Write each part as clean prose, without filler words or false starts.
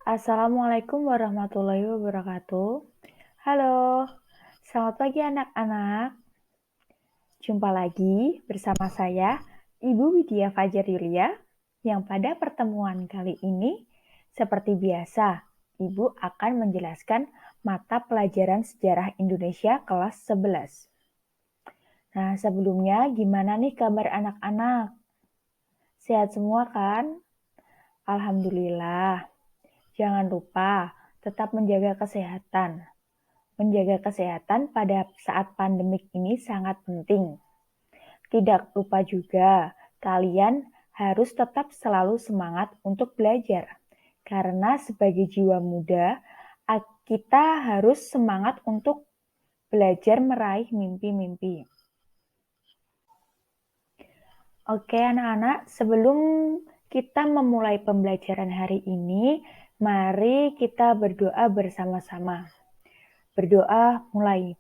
Assalamualaikum warahmatullahi wabarakatuh. Halo, selamat pagi anak-anak. Jumpa lagi bersama saya, Ibu Widya Fajar Yulia, yang pada pertemuan kali ini, seperti biasa, Ibu akan menjelaskan mata pelajaran sejarah Indonesia kelas 11. Nah, sebelumnya gimana nih kabar anak-anak? Sehat semua kan? Alhamdulillah. Jangan lupa tetap menjaga kesehatan. Menjaga kesehatan pada saat pandemik ini sangat penting. Tidak lupa juga, kalian harus tetap selalu semangat untuk belajar. Karena sebagai jiwa muda, kita harus semangat untuk belajar meraih mimpi-mimpi. Oke anak-anak, sebelum kita memulai pembelajaran hari ini, mari kita berdoa bersama-sama. Berdoa mulai.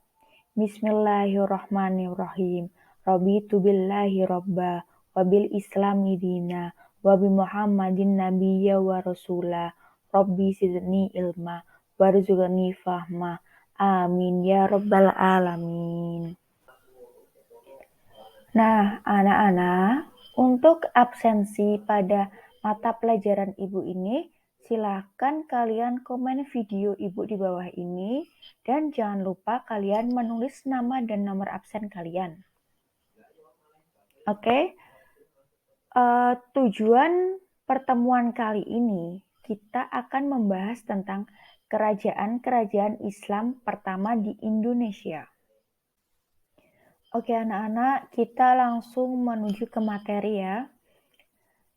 Bismillahirrahmanirrahim. Raditu billahi robba, wabil islami dina, wabi muhammadin nabiyya wa rasula, rabbi zidni ilma, warzuqni fahma. Amin ya rabbal alamin. Nah, anak-anak, untuk absensi pada mata pelajaran Ibu ini, silakan kalian komen video Ibu di bawah ini, dan jangan lupa kalian menulis nama dan nomor absen kalian. Oke, tujuan pertemuan kali ini, kita akan membahas tentang kerajaan-kerajaan Islam pertama di Indonesia. Oke anak-anak, kita langsung menuju ke materi ya.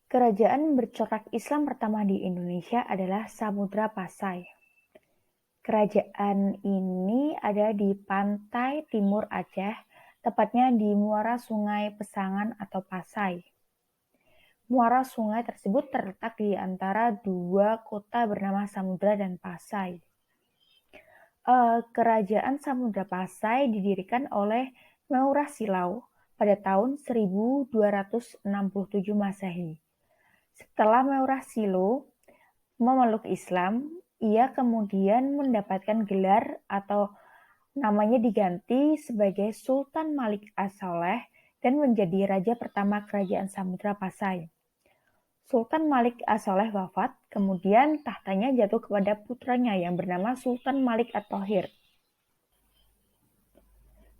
Kerajaan bercorak Islam pertama di Indonesia adalah Samudra Pasai. Kerajaan ini ada di pantai timur Aceh, tepatnya di muara Sungai Pesangan atau Pasai. Muara sungai tersebut terletak di antara dua kota bernama Samudra dan Pasai. Kerajaan Samudra Pasai didirikan oleh Meurah Silau pada tahun 1267 Masehi. Setelah Meurah Silau memeluk Islam, ia kemudian mendapatkan gelar atau namanya diganti sebagai Sultan Malik As-Saleh dan menjadi raja pertama kerajaan Samudra Pasai. Sultan Malik As-Saleh wafat, kemudian tahtanya jatuh kepada putranya yang bernama Sultan Malik At-Thohir.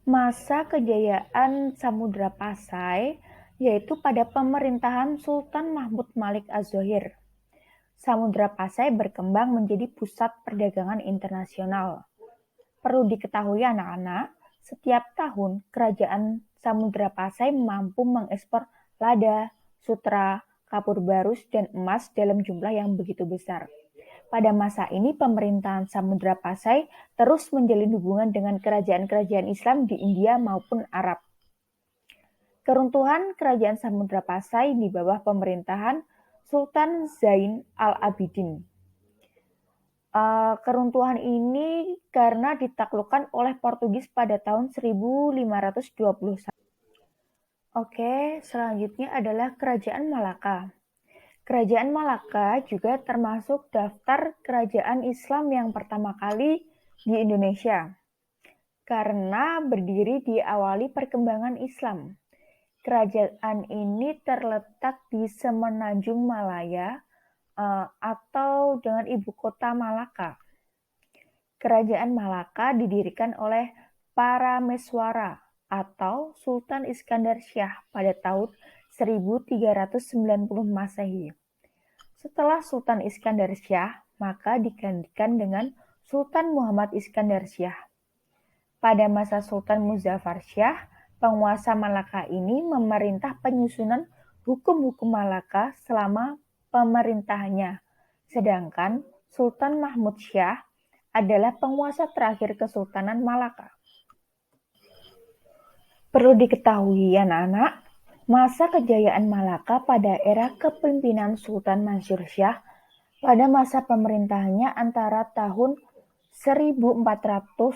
Masa kejayaan Samudra Pasai yaitu pada pemerintahan Sultan Mahmud Malik Az-Zohir. Samudra Pasai berkembang menjadi pusat perdagangan internasional. Perlu diketahui anak-anak, setiap tahun kerajaan Samudra Pasai mampu mengekspor lada, sutra, kapur barus, dan emas dalam jumlah yang begitu besar. Pada masa ini pemerintahan Samudra Pasai terus menjalin hubungan dengan kerajaan-kerajaan Islam di India maupun Arab. Keruntuhan kerajaan Samudra Pasai di bawah pemerintahan Sultan Zain al-Abidin. Keruntuhan ini karena ditaklukkan oleh Portugis pada tahun 1521. Oke, selanjutnya adalah Kerajaan Malaka. Kerajaan Malaka juga termasuk daftar kerajaan Islam yang pertama kali di Indonesia karena berdiri di awali perkembangan Islam. Kerajaan ini terletak di Semenanjung Malaya atau dengan ibu kota Malaka. Kerajaan Malaka didirikan oleh Parameswara atau Sultan Iskandar Syah pada tahun 1390 Masehi. Setelah Sultan Iskandar Syah, maka digantikan dengan Sultan Muhammad Iskandar Syah. Pada masa Sultan Muzaffar Syah, penguasa Malaka ini memerintah penyusunan hukum-hukum Malaka selama pemerintahannya. Sedangkan Sultan Mahmud Syah adalah penguasa terakhir Kesultanan Malaka. Perlu diketahui anak-anak, masa kejayaan Malaka pada era kepemimpinan Sultan Mansur Syah pada masa pemerintahannya antara tahun 1459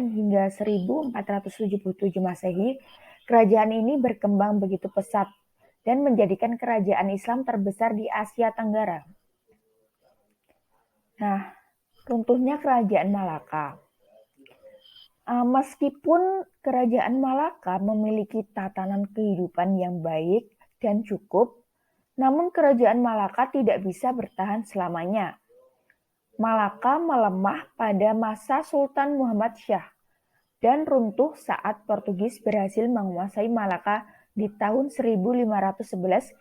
hingga 1477 Masehi, kerajaan ini berkembang begitu pesat dan menjadikan kerajaan Islam terbesar di Asia Tenggara. Nah, runtuhnya Kerajaan Malaka. Meskipun Kerajaan Malaka memiliki tatanan kehidupan yang baik dan cukup, namun Kerajaan Malaka tidak bisa bertahan selamanya. Malaka melemah pada masa Sultan Muhammad Shah dan runtuh saat Portugis berhasil menguasai Malaka di tahun 1511.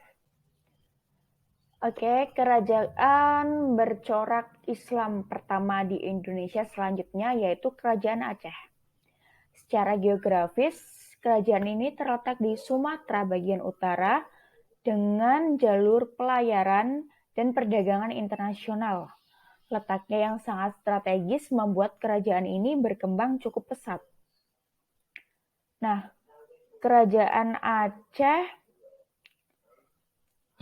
Kerajaan bercorak Islam pertama di Indonesia selanjutnya yaitu Kerajaan Aceh. Secara geografis, kerajaan ini terletak di Sumatera bagian utara dengan jalur pelayaran dan perdagangan internasional. Letaknya yang sangat strategis membuat kerajaan ini berkembang cukup pesat. Nah, Kerajaan Aceh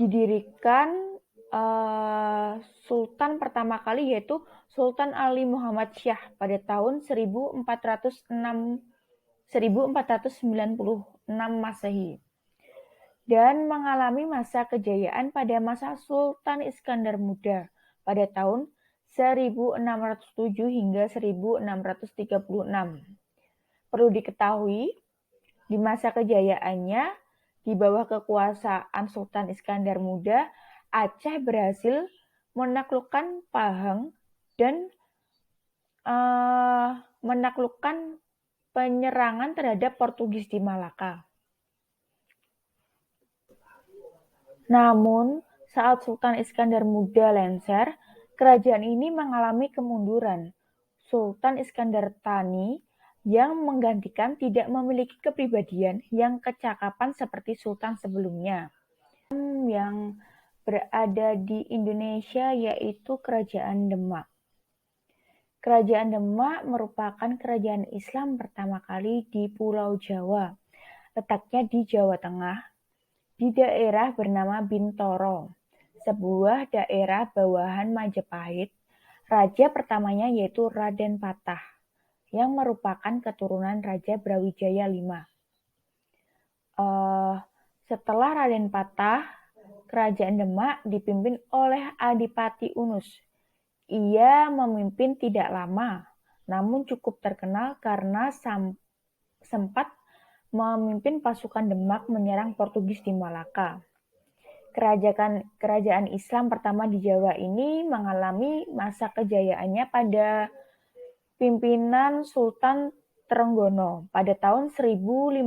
didirikan Sultan pertama kali yaitu Sultan Ali Muhammad Shah pada tahun 1496 Masehi dan mengalami masa kejayaan pada masa Sultan Iskandar Muda pada tahun 1607 hingga 1636. Perlu diketahui, di masa kejayaannya, di bawah kekuasaan Sultan Iskandar Muda, Aceh berhasil menaklukkan Pahang dan menaklukkan penyerangan terhadap Portugis di Malaka. Namun, saat Sultan Iskandar Muda lengser, kerajaan ini mengalami kemunduran. Sultan Iskandar Thani yang menggantikan tidak memiliki kepribadian yang kecakapan seperti sultan sebelumnya. Yang berada di Indonesia yaitu Kerajaan Demak. Kerajaan Demak merupakan kerajaan Islam pertama kali di Pulau Jawa. Letaknya di Jawa Tengah, di daerah bernama Bintoro, sebuah daerah bawahan Majapahit. Raja pertamanya yaitu Raden Patah, yang merupakan keturunan Raja Brawijaya V. Setelah Raden Patah, Kerajaan Demak dipimpin oleh Adipati Unus. Ia memimpin tidak lama, namun cukup terkenal karena sempat memimpin pasukan Demak menyerang Portugis di Malaka. Kerajaan Islam pertama di Jawa ini mengalami masa kejayaannya pada pimpinan Sultan Trenggono pada tahun 1521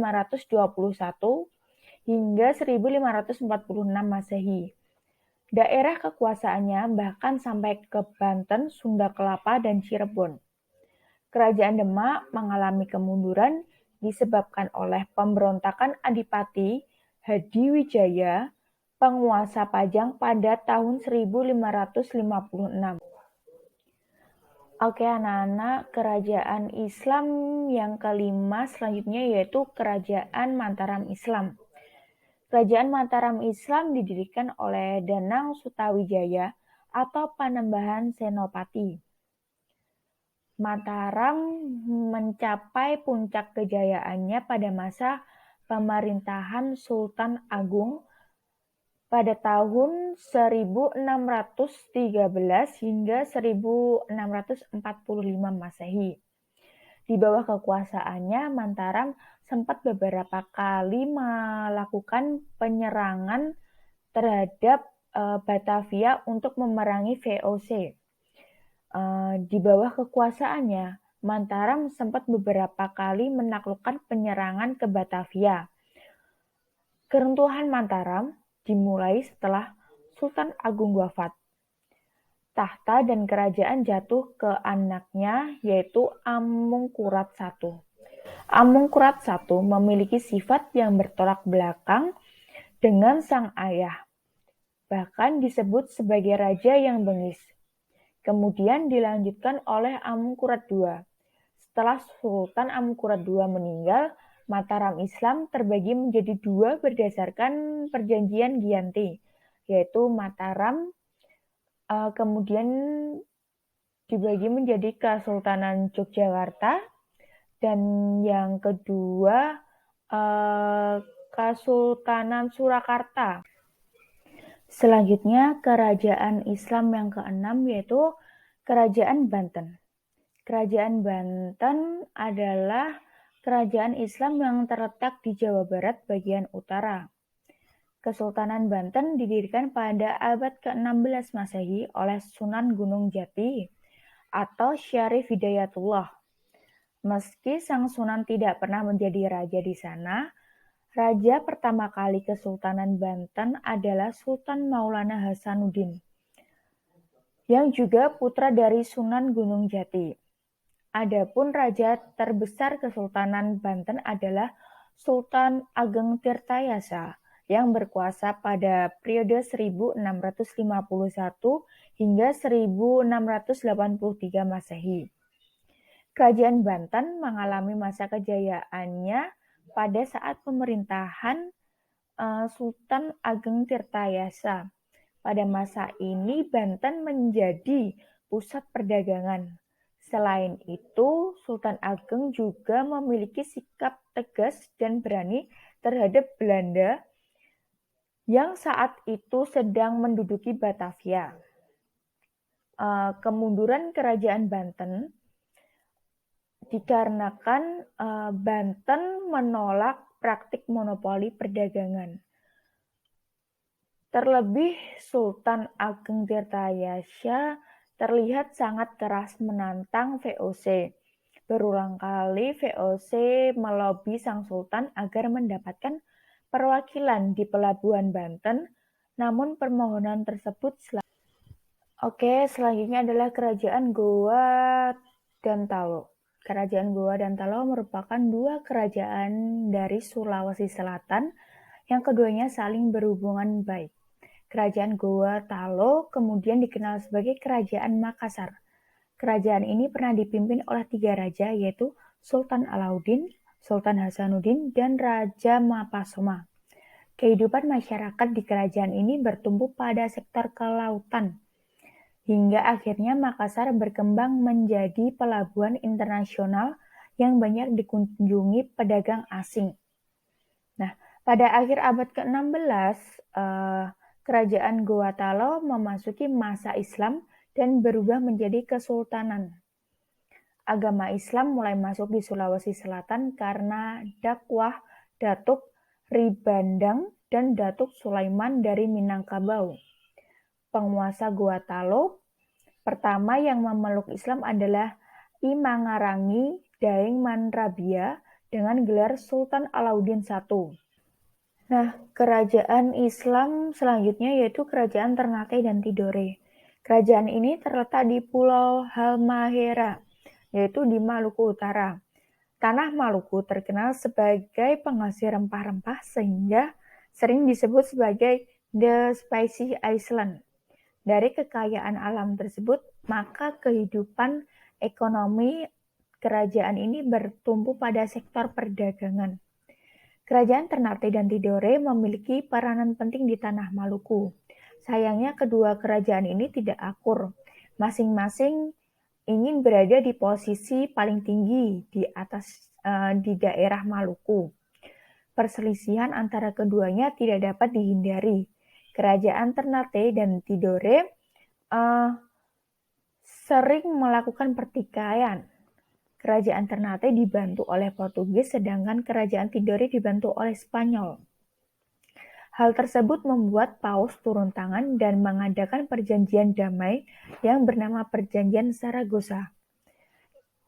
hingga 1546 Masehi. Daerah kekuasaannya bahkan sampai ke Banten, Sunda Kelapa, dan Cirebon. Kerajaan Demak mengalami kemunduran disebabkan oleh pemberontakan Adipati Hadiwijaya, penguasa Pajang pada tahun 1556. Anak-anak, kerajaan Islam yang kelima selanjutnya yaitu Kerajaan Mataram Islam. Kerajaan Mataram Islam didirikan oleh Danang Sutawijaya atau Panembahan Senopati. Mataram mencapai puncak kejayaannya pada masa pemerintahan Sultan Agung pada tahun 1613 hingga 1645 Masehi. Di bawah kekuasaannya, Mataram sempat beberapa kali melakukan penyerangan terhadap Batavia untuk memerangi VOC. Di bawah kekuasaannya, Mataram sempat beberapa kali menaklukkan penyerangan ke Batavia. Keruntuhan Mataram dimulai setelah Sultan Agung wafat. Tahta dan kerajaan jatuh ke anaknya yaitu Amungkurat I. Amungkurat I memiliki sifat yang bertolak belakang dengan sang ayah, bahkan disebut sebagai raja yang bengis. Kemudian dilanjutkan oleh Amungkurat II. Setelah Sultan Amungkurat II meninggal, Mataram Islam terbagi menjadi dua berdasarkan perjanjian Giyanti, yaitu Mataram kemudian dibagi menjadi Kesultanan Yogyakarta dan yang kedua Kesultanan Surakarta. Selanjutnya kerajaan Islam yang keenam yaitu Kerajaan Banten. Kerajaan Banten adalah kerajaan Islam yang terletak di Jawa Barat bagian utara. Kesultanan Banten didirikan pada abad ke-16 Masehi oleh Sunan Gunung Jati atau Syarif Hidayatullah. Meski sang Sunan tidak pernah menjadi raja di sana, raja pertama kali Kesultanan Banten adalah Sultan Maulana Hasanuddin, yang juga putra dari Sunan Gunung Jati. Adapun raja terbesar Kesultanan Banten adalah Sultan Ageng Tirtayasa yang berkuasa pada periode 1651 hingga 1683 Masehi. Kerajaan Banten mengalami masa kejayaannya pada saat pemerintahan Sultan Ageng Tirtayasa. Pada masa ini Banten menjadi pusat perdagangan. Selain itu, Sultan Ageng juga memiliki sikap tegas dan berani terhadap Belanda yang saat itu sedang menduduki Batavia. Kemunduran Kerajaan Banten dikarenakan Banten menolak praktik monopoli perdagangan. Terlebih Sultan Ageng Tirtayasa terlihat sangat keras menantang VOC. Berulang kali VOC melobi sang Sultan agar mendapatkan perwakilan di Pelabuhan Banten, namun permohonan tersebut selanjutnya adalah Kerajaan Goa dan Talo. Kerajaan Goa dan Talo merupakan dua kerajaan dari Sulawesi Selatan yang keduanya saling berhubungan baik. Kerajaan Goa Talo kemudian dikenal sebagai Kerajaan Makassar. Kerajaan ini pernah dipimpin oleh 3 raja, yaitu Sultan Alauddin, Sultan Hasanuddin, dan Raja Mapasoma. Kehidupan masyarakat di kerajaan ini bertumbuh pada sektor kelautan, hingga akhirnya Makassar berkembang menjadi pelabuhan internasional yang banyak dikunjungi pedagang asing. Nah, pada akhir abad ke-16, Kerajaan Goa Talo memasuki masa Islam dan berubah menjadi kesultanan. Agama Islam mulai masuk di Sulawesi Selatan karena dakwah Datuk Ribandang dan Datuk Sulaiman dari Minangkabau. Penguasa Goa Talo pertama yang memeluk Islam adalah I Mangarangi Daeng Manrabia dengan gelar Sultan Alauddin I. Nah, kerajaan Islam selanjutnya yaitu Kerajaan Ternate dan Tidore. Kerajaan ini terletak di Pulau Halmahera, yaitu di Maluku Utara. Tanah Maluku terkenal sebagai penghasil rempah-rempah sehingga sering disebut sebagai The Spicy Island. Dari kekayaan alam tersebut, maka kehidupan ekonomi kerajaan ini bertumbuh pada sektor perdagangan. Kerajaan Ternate dan Tidore memiliki peranan penting di tanah Maluku. Sayangnya kedua kerajaan ini tidak akur. Masing-masing ingin berada di posisi paling tinggi di daerah Maluku. Perselisihan antara keduanya tidak dapat dihindari. Kerajaan Ternate dan Tidore sering melakukan pertikaian. Kerajaan Ternate dibantu oleh Portugis, sedangkan Kerajaan Tidore dibantu oleh Spanyol. Hal tersebut membuat Paus turun tangan dan mengadakan perjanjian damai yang bernama Perjanjian Saragossa.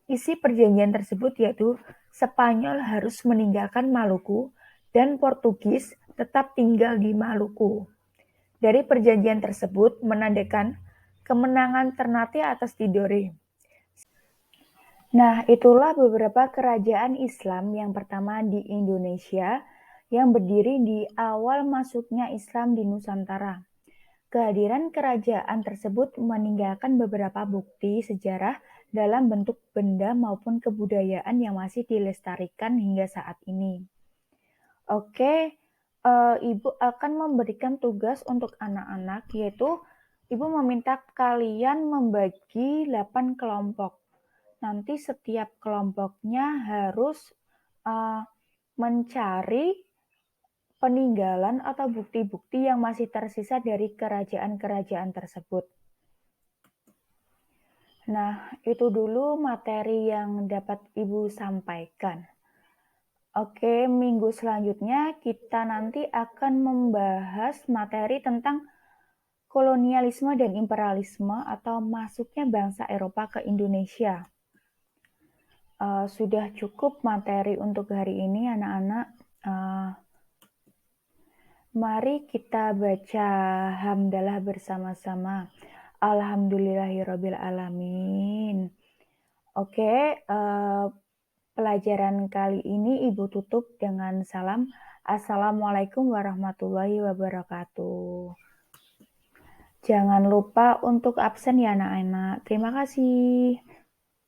Isi perjanjian tersebut yaitu Spanyol harus meninggalkan Maluku dan Portugis tetap tinggal di Maluku. Dari perjanjian tersebut menandakan kemenangan Ternate atas Tidore. Nah, itulah beberapa kerajaan Islam yang pertama di Indonesia yang berdiri di awal masuknya Islam di Nusantara. Kehadiran kerajaan tersebut meninggalkan beberapa bukti sejarah dalam bentuk benda maupun kebudayaan yang masih dilestarikan hingga saat ini. Ibu akan memberikan tugas untuk anak-anak, yaitu Ibu meminta kalian membagi 8 kelompok. Nanti setiap kelompoknya harus mencari peninggalan atau bukti-bukti yang masih tersisa dari kerajaan-kerajaan tersebut. Nah, itu dulu materi yang dapat Ibu sampaikan. Oke, minggu selanjutnya kita nanti akan membahas materi tentang kolonialisme dan imperialisme atau masuknya bangsa Eropa ke Indonesia. Sudah cukup materi untuk hari ini, anak-anak. Mari kita baca hamdalah bersama-sama. Alhamdulillahirabbil alamin. Oke, pelajaran kali ini Ibu tutup dengan salam. Assalamualaikum warahmatullahi wabarakatuh. Jangan lupa untuk absen ya anak-anak. Terima kasih.